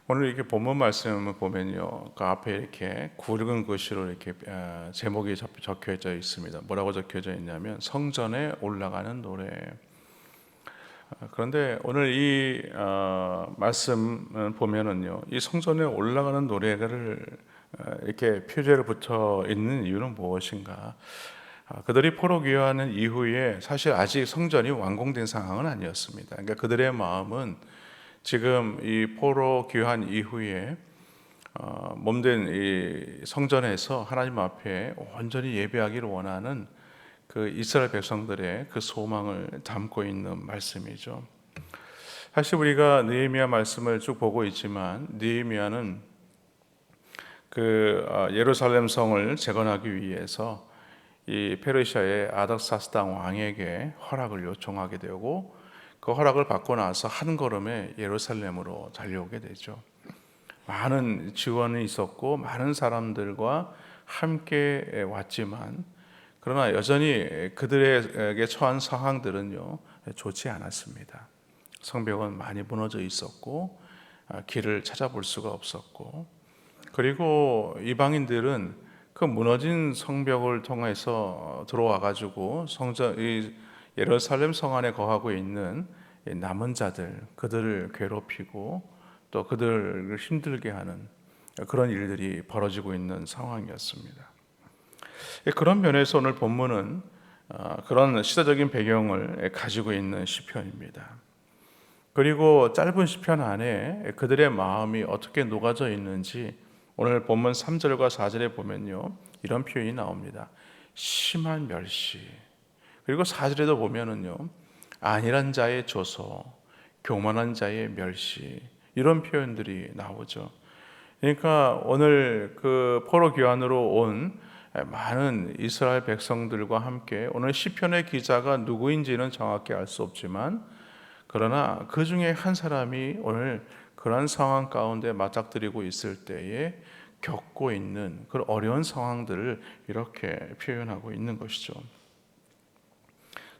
오늘 이렇게 본문 말씀을 보면요, 그 앞에 이렇게 굵은 글씨로 이렇게 제목이 적혀져 있습니다. 뭐라고 적혀져 있냐면 성전에 올라가는 노래. 그런데 오늘 이 말씀 보면은요, 이 성전에 올라가는 노래를 이렇게 표제를 붙여 있는 이유는 무엇인가? 그들이 포로 귀환한 이후에 사실 아직 성전이 완공된 상황은 아니었습니다. 그러니까 그들의 마음은 지금 이 포로 귀환 이후에 몸된 이 성전에서 하나님 앞에 온전히 예배하기를 원하는 그 이스라엘 백성들의 그 소망을 담고 있는 말씀이죠. 사실 우리가 느헤미야 말씀을 쭉 보고 있지만 느헤미야는 그 예루살렘 성을 재건하기 위해서 이 페르시아의 아닥사스당 왕에게 허락을 요청하게 되고 그 허락을 받고 나서 한 걸음에 예루살렘으로 달려오게 되죠. 많은 지원이 있었고 많은 사람들과 함께 왔지만 그러나 여전히 그들에게 처한 상황들은요 좋지 않았습니다. 성벽은 많이 무너져 있었고 길을 찾아볼 수가 없었고 그리고 이방인들은 그 무너진 성벽을 통해서 들어와 가지고 성전 이 예루살렘 성 안에 거하고 있는 남은 자들 그들을 괴롭히고 또 그들을 힘들게 하는 그런 일들이 벌어지고 있는 상황이었습니다. 그런 면에서 오늘 본문은 그런 시대적인 배경을 가지고 있는 시편입니다. 그리고 짧은 시편 안에 그들의 마음이 어떻게 녹아져 있는지 오늘 본문 3절과 4절에 보면요 이런 표현이 나옵니다. 심한 멸시. 그리고 4절에도 보면은요 안일한 자의 조소, 교만한 자의 멸시 이런 표현들이 나오죠. 그러니까 오늘 그 포로 귀환으로 온 많은 이스라엘 백성들과 함께 오늘 시편의 기자가 누구인지는 정확히 알 수 없지만 그러나 그 중에 한 사람이 오늘 그런 상황 가운데 맞닥뜨리고 있을 때에 겪고 있는 그런 어려운 상황들을 이렇게 표현하고 있는 것이죠.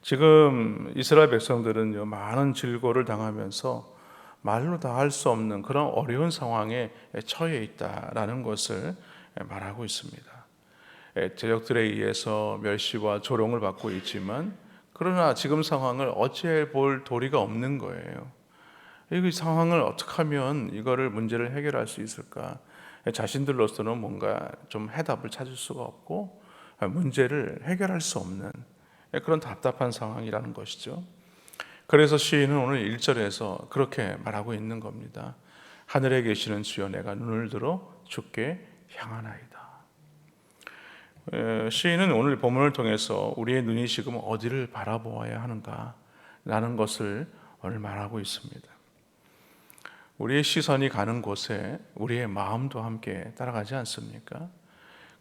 지금 이스라엘 백성들은요 많은 질고를 당하면서 말로 다 할 수 없는 그런 어려운 상황에 처해 있다라는 것을 말하고 있습니다. 제적들에 의해서 멸시와 조롱을 받고 있지만 그러나 지금 상황을 어찌해 볼 도리가 없는 거예요. 이 상황을 어떻게 하면 이거를 문제를 해결할 수 있을까? 자신들로서는 뭔가 좀 해답을 찾을 수가 없고 문제를 해결할 수 없는 그런 답답한 상황이라는 것이죠. 그래서 시인은 오늘 1절에서 그렇게 말하고 있는 겁니다. 하늘에 계시는 주여 내가 눈을 들어 주께 향하나이다. 시인은 오늘 본문을 통해서 우리의 눈이 지금 어디를 바라보아야 하는가 라는 것을 오늘 말하고 있습니다. 우리의 시선이 가는 곳에 우리의 마음도 함께 따라가지 않습니까?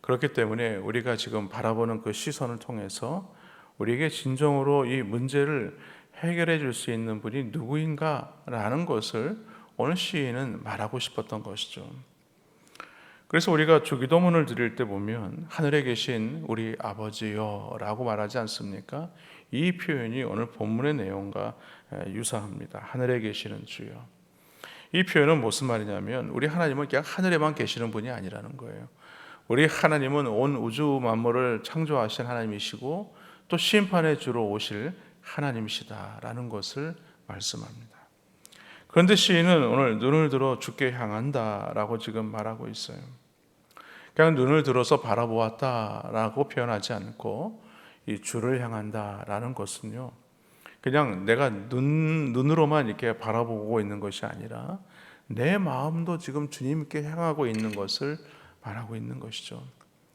그렇기 때문에 우리가 지금 바라보는 그 시선을 통해서 우리에게 진정으로 이 문제를 해결해 줄 수 있는 분이 누구인가 라는 것을 오늘 시인은 말하고 싶었던 것이죠. 그래서 우리가 주기도문을 드릴 때 보면 하늘에 계신 우리 아버지여 라고 말하지 않습니까? 이 표현이 오늘 본문의 내용과 유사합니다. 하늘에 계시는 주여. 이 표현은 무슨 말이냐면 우리 하나님은 그냥 하늘에만 계시는 분이 아니라는 거예요. 우리 하나님은 온 우주 만물을 창조하신 하나님이시고 또 심판의 주로 오실 하나님이시다라는 것을 말씀합니다. 그런데 시인은 오늘 눈을 들어 주께 향한다라고 지금 말하고 있어요. 그냥 눈을 들어서 바라보았다라고 표현하지 않고 이 주를 향한다라는 것은요. 그냥 내가 눈으로만 이렇게 바라보고 있는 것이 아니라 내 마음도 지금 주님께 향하고 있는 것을 말하고 있는 것이죠.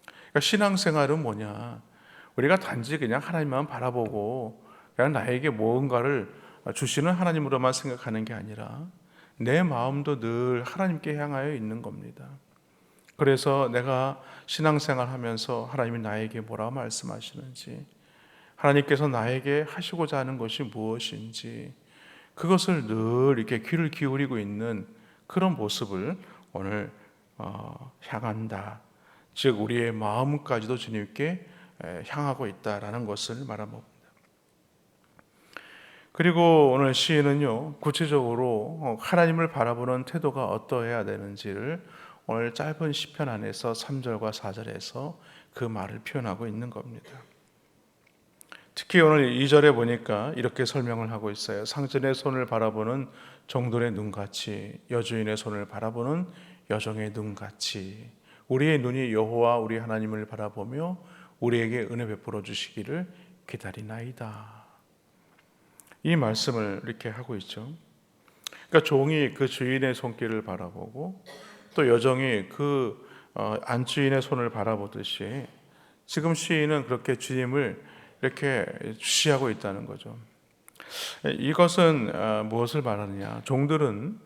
그러니까 신앙생활은 뭐냐? 우리가 단지 그냥 하나님만 바라보고 그냥 나에게 무언가를 주시는 하나님으로만 생각하는 게 아니라 내 마음도 늘 하나님께 향하여 있는 겁니다. 그래서 내가 신앙생활 하면서 하나님이 나에게 뭐라 말씀하시는지 하나님께서 나에게 하시고자 하는 것이 무엇인지 그것을 늘 이렇게 귀를 기울이고 있는 그런 모습을 오늘 향한다. 즉 우리의 마음까지도 주님께 향하고 있다라는 것을 말합니다. 그리고 오늘 시인은요, 구체적으로 하나님을 바라보는 태도가 어떠해야 되는지를 오늘 짧은 시편 안에서 3절과 4절에서 그 말을 표현하고 있는 겁니다. 특히 오늘 2절에 보니까 이렇게 설명을 하고 있어요. 상전의 손을 바라보는 종들의 눈같이, 여주인의 손을 바라보는 여종의 눈같이 우리의 눈이 여호와 우리 하나님을 바라보며 우리에게 은혜 베풀어 주시기를 기다리나이다. 이 말씀을 이렇게 하고 있죠. 그러니까 종이 그 주인의 손길을 바라보고 또 여종이 그 안주인의 손을 바라보듯이 지금 시인은 그렇게 주님을 이렇게 주시하고 있다는 거죠. 이것은 무엇을 말하느냐? 종들은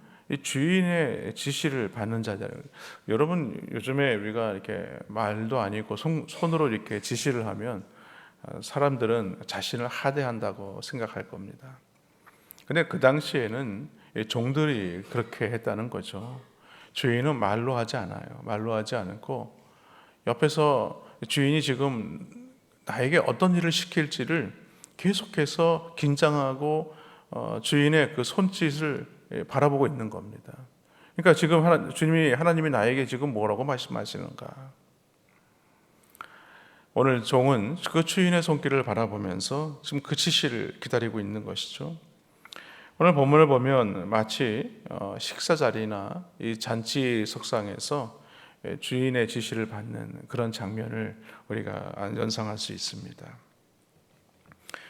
주인의 지시를 받는 자들. 여러분 요즘에 우리가 이렇게 말도 아니고 손으로 이렇게 지시를 하면 사람들은 자신을 하대한다고 생각할 겁니다. 근데 그 당시에는 종들이 그렇게 했다는 거죠. 주인은 말로 하지 않아요. 말로 하지 않고 옆에서 주인이 지금 나에게 어떤 일을 시킬지를 계속해서 긴장하고 주인의 그 손짓을 바라보고 있는 겁니다. 그러니까 지금 하나님이 나에게 지금 뭐라고 말씀하시는가? 오늘 종은 그 주인의 손길을 바라보면서 지금 그 지시를 기다리고 있는 것이죠. 오늘 본문을 보면 마치 식사 자리나 이 잔치 석상에서 주인의 지시를 받는 그런 장면을 우리가 연상할 수 있습니다.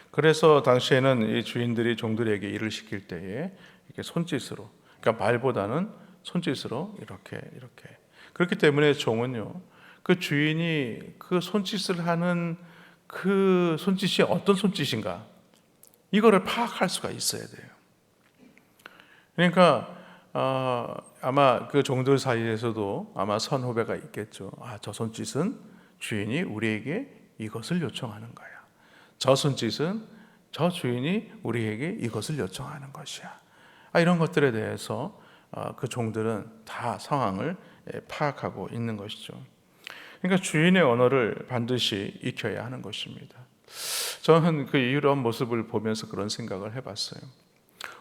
그래서 당시에는 이 주인들이 종들에게 일을 시킬 때에 이렇게 손짓으로, 그러니까 말보다는 손짓으로 이렇게 그렇기 때문에 종은요, 그 주인이 그 손짓을 하는 그 손짓이 어떤 손짓인가 이거를 파악할 수가 있어야 돼요. 그러니까 아마 그 종들 사이에서도 아마 선후배가 있겠죠. 저 손짓은 주인이 우리에게 이것을 요청하는 거야. 저 손짓은 저 주인이 우리에게 이것을 요청하는 것이야. 이런 것들에 대해서 그 종들은 다 상황을 파악하고 있는 것이죠. 그러니까 주인의 언어를 반드시 익혀야 하는 것입니다. 저는 그 이런 모습을 보면서 그런 생각을 해봤어요.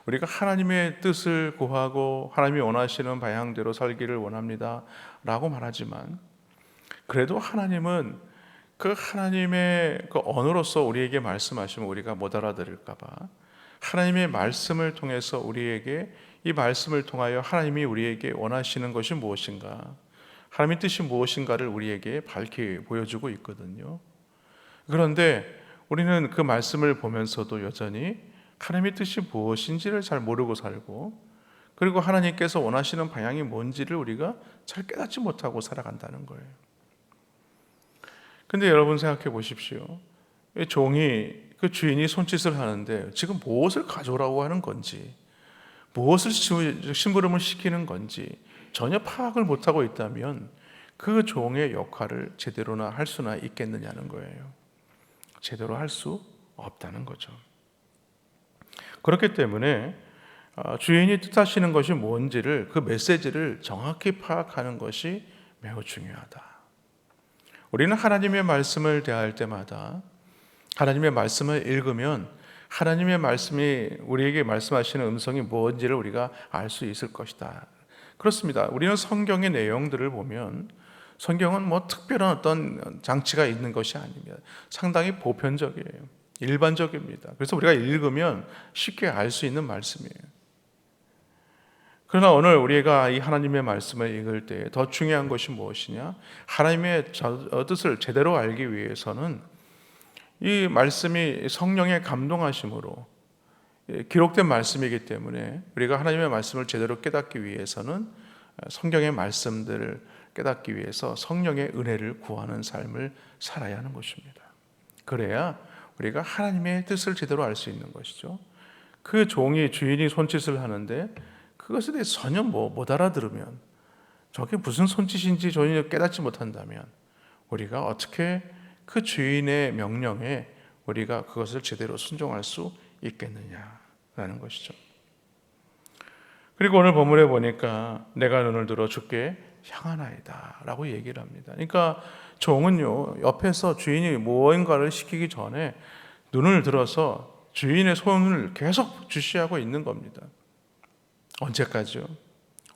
우리가 하나님의 뜻을 구하고 하나님이 원하시는 방향대로 살기를 원합니다 라고 말하지만 그래도 하나님은 그 하나님의 그 언어로서 우리에게 말씀하시면 우리가 못 알아들을까 봐 하나님의 말씀을 통해서 우리에게 이 말씀을 통하여 하나님이 우리에게 원하시는 것이 무엇인가, 하나님의 뜻이 무엇인가를 우리에게 밝히 보여주고 있거든요. 그런데 우리는 그 말씀을 보면서도 여전히 하나님의 뜻이 무엇인지를 잘 모르고 살고, 그리고 하나님께서 원하시는 방향이 뭔지를 우리가 잘 깨닫지 못하고 살아간다는 거예요. 근데 여러분 생각해 보십시오. 종이 그 주인이 손짓을 하는데 지금 무엇을 가져오라고 하는 건지, 무엇을 심부름을 시키는 건지 전혀 파악을 못하고 있다면 그 종의 역할을 제대로나 할 수나 있겠느냐는 거예요. 제대로 할 수 없다는 거죠. 그렇기 때문에 주인이 뜻하시는 것이 뭔지를, 그 메시지를 정확히 파악하는 것이 매우 중요하다. 우리는 하나님의 말씀을 대할 때마다 하나님의 말씀을 읽으면 하나님의 말씀이 우리에게 말씀하시는 음성이 뭔지를 우리가 알 수 있을 것이다. 그렇습니다. 우리는 성경의 내용들을 보면 성경은 뭐 특별한 어떤 장치가 있는 것이 아닙니다. 상당히 보편적이에요. 일반적입니다. 그래서 우리가 읽으면 쉽게 알 수 있는 말씀이에요. 그러나 오늘 우리가 이 하나님의 말씀을 읽을 때 더 중요한 것이 무엇이냐? 하나님의 뜻을 제대로 알기 위해서는 이 말씀이 성령의 감동하심으로 기록된 말씀이기 때문에 우리가 하나님의 말씀을 제대로 깨닫기 위해서는 성경의 말씀들을 깨닫기 위해서 성령의 은혜를 구하는 삶을 살아야 하는 것입니다. 그래야 우리가 하나님의 뜻을 제대로 알 수 있는 것이죠. 그 종이 주인이 손짓을 하는데 그것에 대해서 전혀 못 알아들으면, 저게 무슨 손짓인지 전혀 깨닫지 못한다면 우리가 어떻게 그 주인의 명령에 우리가 그것을 제대로 순종할 수 있겠느냐라는 것이죠. 그리고 오늘 본문에 보니까 내가 눈을 들어 주께 향하나이다 라고 얘기를 합니다. 그러니까 종은요, 옆에서 주인이 무언가를 시키기 전에 눈을 들어서 주인의 손을 계속 주시하고 있는 겁니다. 언제까지요?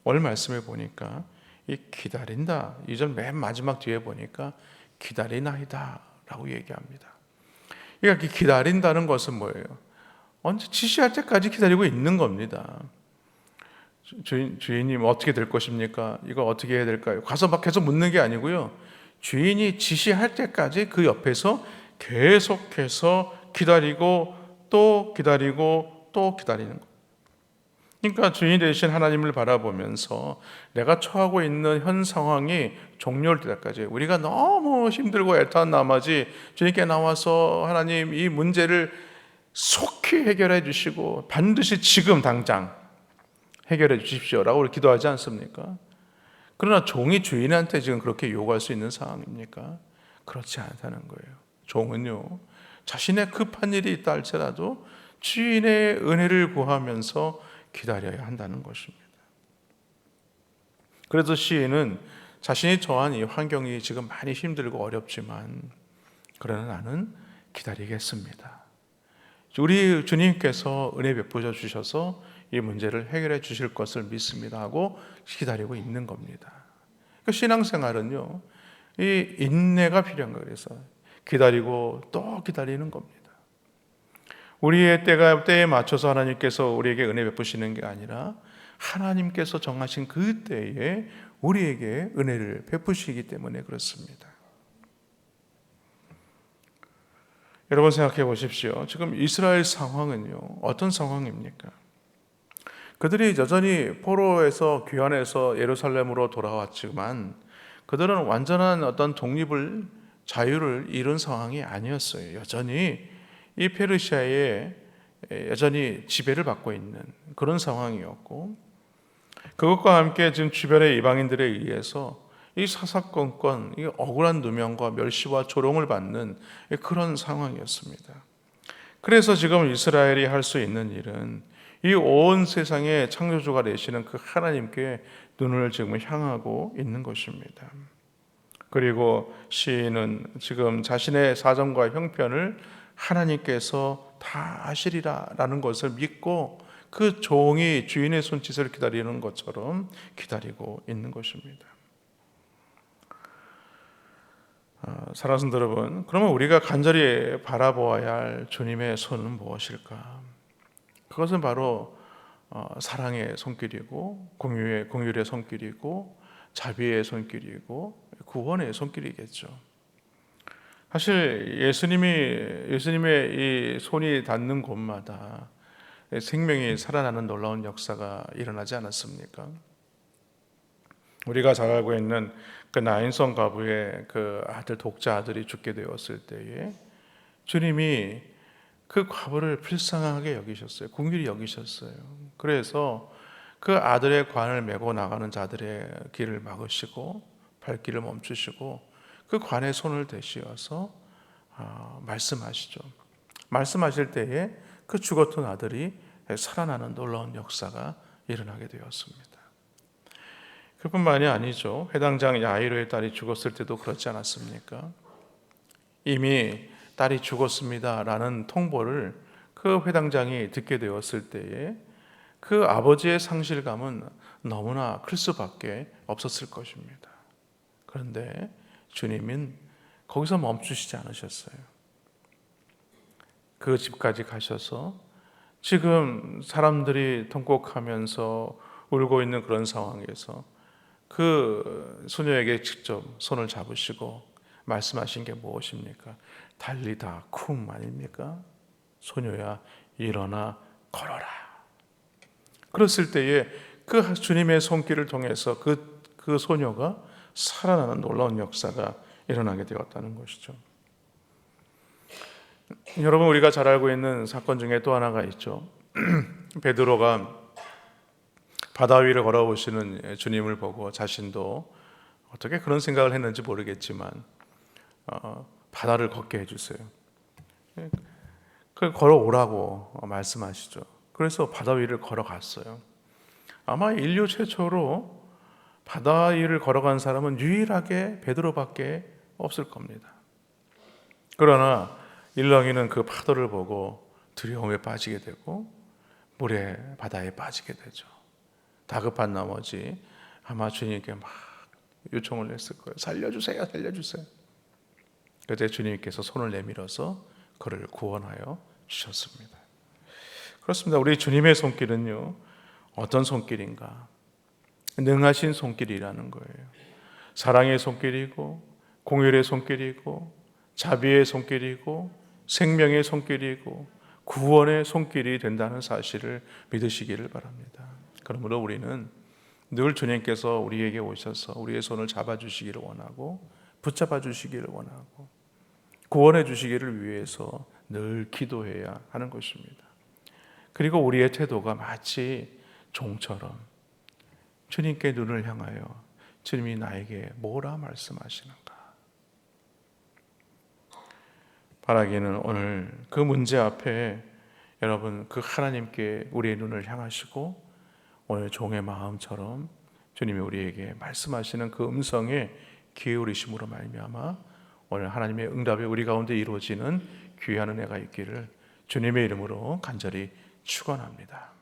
오늘 말씀에 보니까 이 기다린다, 이 절 맨 마지막 뒤에 보니까 기다리나이다 라고 얘기합니다. 그러니까 기다린다는 것은 뭐예요? 언제 지시할 때까지 기다리고 있는 겁니다. 주인님 어떻게 될 것입니까? 이거 어떻게 해야 될까요? 가서 막 계속 묻는 게 아니고요, 주인이 지시할 때까지 그 옆에서 계속해서 기다리고 또 기다리고 또 기다리는 거예요. 그러니까 주인 되신 하나님을 바라보면서 내가 처하고 있는 현 상황이 종료될 때까지, 우리가 너무 힘들고 애타는 나머지 주님께 나와서 하나님 이 문제를 속히 해결해 주시고 반드시 지금 당장 해결해 주십시오라고 기도하지 않습니까? 그러나 종이 주인한테 지금 그렇게 요구할 수 있는 상황입니까? 그렇지 않다는 거예요. 종은요, 자신의 급한 일이 있다 할지라도 주인의 은혜를 구하면서 기다려야 한다는 것입니다. 그래서 시인은 자신이 처한 이 환경이 지금 많이 힘들고 어렵지만 그러나 나는 기다리겠습니다. 우리 주님께서 은혜 베푸셔 주셔서 이 문제를 해결해 주실 것을 믿습니다 하고 기다리고 있는 겁니다. 그러니까 신앙생활은요, 이 인내가 필요한 거예요. 그래서 기다리고 또 기다리는 겁니다. 우리의 때에 맞춰서 하나님께서 우리에게 은혜 베푸시는 게 아니라 하나님께서 정하신 그 때에 우리에게 은혜를 베푸시기 때문에 그렇습니다. 여러분 생각해 보십시오. 지금 이스라엘 상황은요, 어떤 상황입니까? 그들이 여전히 포로에서 귀환해서 예루살렘으로 돌아왔지만 그들은 완전한 어떤 독립을, 자유를 이룬 상황이 아니었어요. 여전히 이 페르시아에 여전히 지배를 받고 있는 그런 상황이었고, 그것과 함께 지금 주변의 이방인들에 의해서 이 사사건건, 이 억울한 누명과 멸시와 조롱을 받는 그런 상황이었습니다. 그래서 지금 이스라엘이 할 수 있는 일은 이 온 세상의 창조주가 되시는 그 하나님께 눈을 지금 향하고 있는 것입니다. 그리고 시인은 지금 자신의 사정과 형편을 하나님께서 다 아시리라라는 것을 믿고 그 종이 주인의 손짓을 기다리는 것처럼 기다리고 있는 것입니다. 사랑하는 여러분, 그러면 우리가 간절히 바라보아야 할 주님의 손은 무엇일까? 그것은 바로 사랑의 손길이고 공율의 손길이고 자비의 손길이고 구원의 손길이겠죠. 사실 예수님의 이 손이 닿는 곳마다 생명이 살아나는 놀라운 역사가 일어나지 않았습니까? 우리가 잘 알고 있는 그 나인성 과부의 그 독자 아들이 죽게 되었을 때에 주님이 그 과부를 불쌍하게 여기셨어요. 긍휼히 여기셨어요. 그래서 그 아들의 관을 메고 나가는 자들의 길을 막으시고 발길을 멈추시고 그 관에 손을 대시어서 말씀하시죠. 말씀하실 때에 그 죽었던 아들이 살아나는 놀라운 역사가 일어나게 되었습니다. 그뿐만이 아니죠. 회당장 야이로의 딸이 죽었을 때도 그렇지 않았습니까? 이미 딸이 죽었습니다라는 통보를 그 회당장이 듣게 되었을 때에 그 아버지의 상실감은 너무나 클 수밖에 없었을 것입니다. 그런데 주님은 거기서 멈추시지 않으셨어요. 그 집까지 가셔서 지금 사람들이 통곡하면서 울고 있는 그런 상황에서 그 소녀에게 직접 손을 잡으시고 말씀하신 게 무엇입니까? 달리다 쿰 아닙니까? 소녀야 일어나 걸어라. 그랬을 때에 그 주님의 손길을 통해서 그 소녀가 살아나는 놀라운 역사가 일어나게 되었다는 것이죠. 여러분, 우리가 잘 알고 있는 사건 중에 또 하나가 있죠. 베드로가 바다 위를 걸어오시는 주님을 보고 자신도 어떻게 그런 생각을 했는지 모르겠지만 바다를 걷게 해주세요. 그 걸어오라고 말씀하시죠. 그래서 바다 위를 걸어갔어요. 아마 인류 최초로 바다 위를 걸어간 사람은 유일하게 베드로밖에 없을 겁니다. 그러나 일렁이는 그 파도를 보고 두려움에 빠지게 되고 물에 바다에 빠지게 되죠. 다급한 나머지 아마 주님께 막 요청을 했을 거예요. 살려주세요, 살려주세요. 그때 주님께서 손을 내밀어서 그를 구원하여 주셨습니다. 그렇습니다. 우리 주님의 손길은요, 어떤 손길인가? 능하신 손길이라는 거예요. 사랑의 손길이고, 공율의 손길이고, 자비의 손길이고, 생명의 손길이고, 구원의 손길이 된다는 사실을 믿으시기를 바랍니다. 그러므로 우리는 늘 주님께서 우리에게 오셔서 우리의 손을 잡아주시기를 원하고, 붙잡아 주시기를 원하고, 구원해 주시기를 위해서 늘 기도해야 하는 것입니다. 그리고 우리의 태도가 마치 종처럼 주님께 눈을 향하여 주님이 나에게 뭐라 말씀하시는가? 바라기는 오늘 그 문제 앞에 여러분 그 하나님께 우리의 눈을 향하시고 오늘 종의 마음처럼 주님이 우리에게 말씀하시는 그 음성에 기울이심으로 말미암아 오늘 하나님의 응답이 우리 가운데 이루어지는 귀한 은혜가 있기를 주님의 이름으로 간절히 축원합니다.